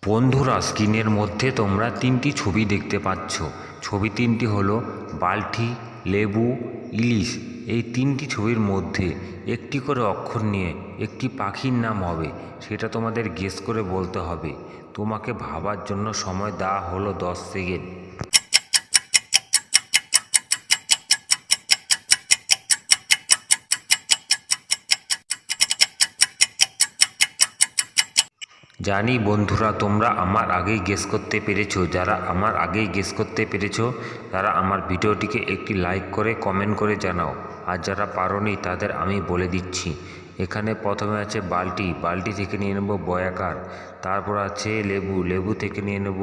বন্ধুরা, স্ক্রিনের মধ্যে তোমরা তিনটি ছবি দেখতে পাচ্ছ। ছবি তিনটি হলো বালতি, লেবু, ইলিশ। এই তিনটি ছবির মধ্যে একটি করে অক্ষর নিয়ে একটি পাখির নাম হবে, সেটা তোমাদের গেস করে বলতে হবে। তোমাকে ভাবার জন্য সময় দেওয়া হলো 10 সেকেন্ড। জানি বন্ধুরা, তোমরা আমার আগেই গেস করতে পেরেছো। যারা আমার আগেই গেস করতে পেরেছো তারা আমার ভিডিওটিকে একটি লাইক করে কমেন্ট করে জানাও। আর যারা পারোনি তাদের আমি বলে দিচ্ছি। এখানে প্রথমে আছে বালতি, বালতি থেকে নিয়ে নেব বয়াকার। তারপর আছে লেবু, লেবু থেকে নিয়ে নেব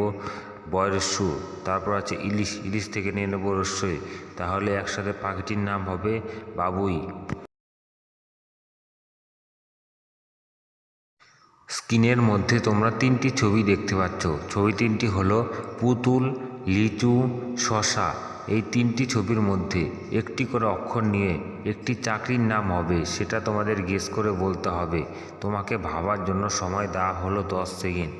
বয়রস্যু। তারপর আছে ইলিশ, ইলিশ থেকে নিয়ে নেব রস্যই। তাহলে একসাথে পাখিটির নাম হবে বাবুই। স্ক্রিনের মধ্যে তোমরা তিনটি ছবি দেখতে পাচ্ছ। ছবি তিনটি হলো পুতুল, লিচু, শশা। এই তিনটি ছবির মধ্যে একটি করে অক্ষর নিয়ে একটি চাকরির নাম হবে, সেটা তোমাদের গেস করে বলতে হবে। তোমাকে ভাবার জন্য সময় দেওয়া হলো 10 সেকেন্ড।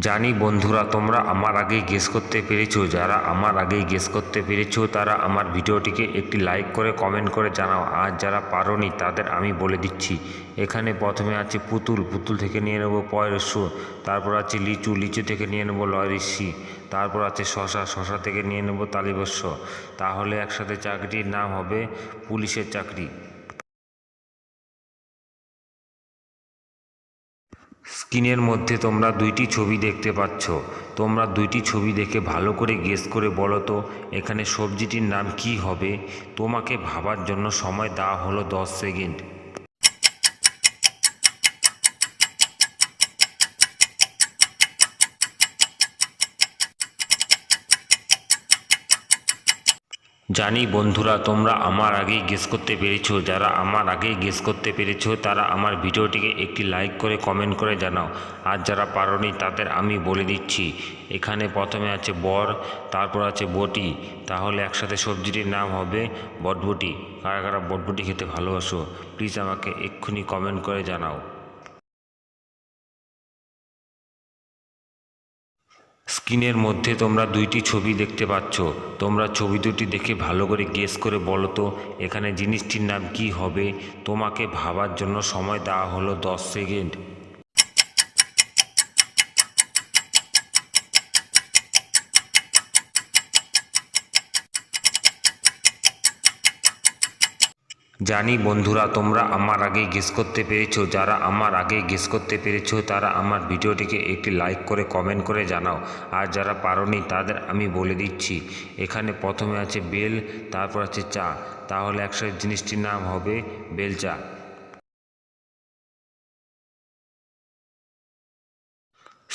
জানি বন্ধুরা, তোমরা আমার আগেই গেস করতে পেরেছো। যারা আমার আগেই গেস করতে পেরেছো তারা আমার ভিডিওটিকে একটি লাইক করে কমেন্ট করে জানাও। আর যারা পারোনি তাদের আমি বলে দিচ্ছি। এখানে প্রথমে আছে পুতুল, পুতুল থেকে নিয়ে নেব পয়রস্য। তারপর আছে লিচু, লিচু থেকে নিয়ে নেব লয়রিসি। তারপর আছে শশা, শশা থেকে নিয়ে নেব তালিবস্য। তাহলে একসাথে চাকরিটির নাম হবে পুলিশের চাকরি। স্ক্রিনের মধ্যে তোমরা দুইটি ছবি দেখতে পাচ্ছ। তোমরা দুইটি ছবি দেখে ভালো করে গেস করে বলো তো এখানে সবজিটির নাম কি হবে। তোমাকে ভাবার জন্য সময় দেওয়া হলো 10 সেকেন্ড। জানি বন্ধুরা, তোমরা আমার আগেই গেস করতে পেরেছো। যারা আমার আগেই গেস করতে পেরেছো তারা আমার ভিডিওটিকে একটি লাইক করে কমেন্ট করে জানাও। আর যারা পারোনি তাদের আমি বলে দিচ্ছি। এখানে প্রথমে আছে বর, তারপর আছে বটি। তাহলে একসাথে সবজিটির নাম হবে বটবটি। কারা কারা বটবটি খেতে ভালোবাসো প্লিজ আমাকে এক্ষুনি কমেন্ট করে জানাও। স্ক্রিনের মধ্যে তোমরা দুইটি ছবি দেখতে পাচ্ছ। তোমরা ছবি দুটি দেখে ভালো করে গেস করে বলো তো এখানে জিনিসটির নাম কি হবে। তোমাকে ভাবার জন্য সময় দেওয়া হলো 10 সেকেন্ড। জানি বন্ধুরা, তোমরা আমার আগেই গেস করতে পেরেছো। যারা আমার আগেই গেস করতে পেরেছো তারা আমার ভিডিওটিকে একটি লাইক করে কমেন্ট করে জানাও। আর যারা পারোনি তাদের আমি বলে দিচ্ছি। এখানে প্রথমে আছে বেল, তারপর আছে চা। তাহলে একসাথে জিনিসটির নাম হবে বেলচা।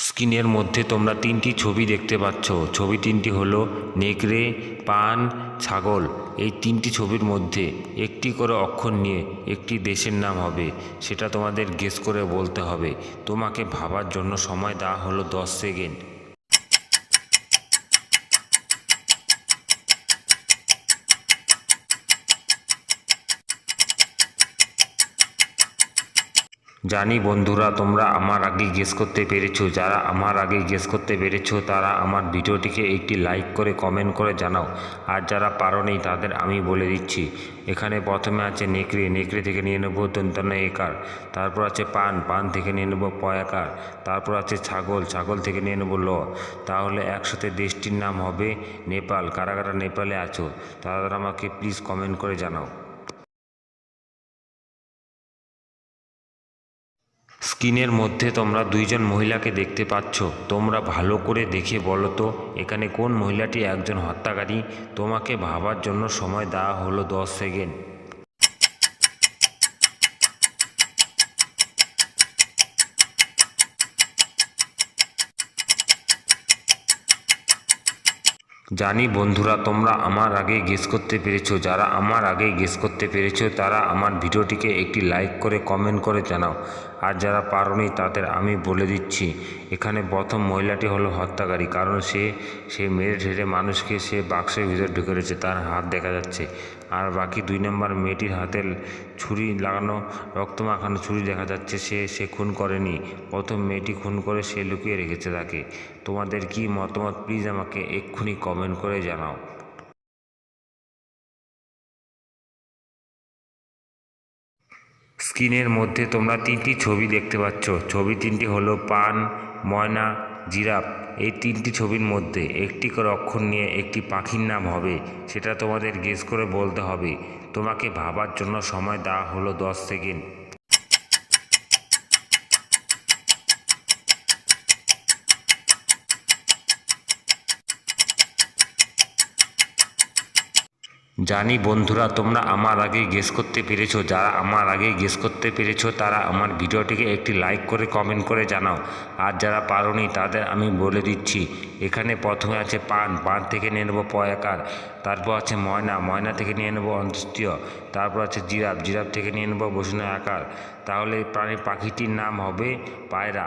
স্ক্রিনের মধ্যে তোমরা তিনটি ছবি দেখতে পাচ্ছ। ছবি তিনটি হলো নেকড়ে, পান, ছাগল। এই তিনটি ছবির মধ্যে একটি করে অক্ষর নিয়ে একটি দেশের নাম হবে, সেটা তোমাদের গেস করে বলতে হবে। তোমাকে ভাবার জন্য সময় দেওয়া হলো 10 সেকেন্ড। জানি বন্ধুরা, তোমরা আমার আগেই গেস করতে পেরেছো। যারা আমার আগেই গেস করতে পেরেছো তারা আমার ভিডিওটিকে একটি লাইক করে কমেন্ট করে জানাও। আর যারা পারোনি তাদের আমি বলে দিচ্ছি। এখানে প্রথমে আছে নেকড়ে, নেকড়ে থেকে নিয়ে নেব দন্তন্য একার। তারপর আছে পান, পান থেকে নিয়ে নেব পয়াকার। তারপর আছে ছাগল, ছাগল থেকে নিয়ে নেব ল। তাহলে একসাথে দেশটির নাম হবে নেপাল। কারা কারা নেপালে আছো তারা আমাকে প্লিজ কমেন্ট করে জানাও। স্ক্রিনের মধ্যে তোমরা দুইজন মহিলাকে দেখতে পাচ্ছ। তোমরা ভালো করে দেখে বলো তো এখানে কোন মহিলাটি একজন হত্যাকারী। তোমাকে ভাবার জন্য সময় দেওয়া হলো 10 সেকেন্ড। জানি বন্ধুরা তোমরা আমার আগেই গেস করতে পেরেছো। যারা আমার আগেই গেস করতে পেরেছো তারা আমার ভিডিওটিকে একটি লাইক করে কমেন্ট করে জানাও। আর যারা পারোনি তাদের আমি বলে দিচ্ছি, এখানে প্রথম মহিলাটি হলো হত্যাকারী, কারণ সে মেরে ঠেরে মানুষকে সে বাক্সের ভিতরে ঢুকে রয়েছে, তার হাত দেখা যাচ্ছে। আর বাকি 2 নম্বর মেয়েটির হাতে ছুরি লাগানো, রক্ত মাখানো ছুরি দেখা যাচ্ছে। সে খুন করেনি, প্রথম মেয়েটি খুন করে সে লুকিয়ে রেখেছে তাকে। তোমাদের কি মতামত প্লিজ আমাকে এক্ষুনি কমেন্ট করে জানাও। স্ক্রিনের মধ্যে তোমরা 3টি ছবি দেখতে পাচ্ছ। ছবি 3টি হলো পান, ময়না, জিরাফ। এই 3টি ছবির মধ্যে একটি করে অক্ষর নিয়ে একটি পাখির নাম হবে, সেটা তোমাদের গেস করে বলতে হবে। তোমাকে ভাবার জন্য সময় দেওয়া হলো 10 সেকেন্ড। জানি বন্ধুরা তোমরা আমার আগেই গেস করতে পেরেছো। যারা আমার আগেই গেস করতে পেরেছো তারা আমার ভিডিওটিকে একটি লাইক করে কমেন্ট করে জানাও। আর যারা পারোনি তাদের আমি বলে দিচ্ছি, এখানে প্রথমে আছে পান, পান থেকে নিয়ে নেবো পয়াকার। তারপর আছে ময়না, ময়না থেকে নিয়ে নেবো অন্ত্যেষ্টিয়। তারপর আছে জিরাফ, জিরাফ থেকে নিয়ে নেবো বসুন আকার। তাহলে পাখিটির নাম হবে পায়রা।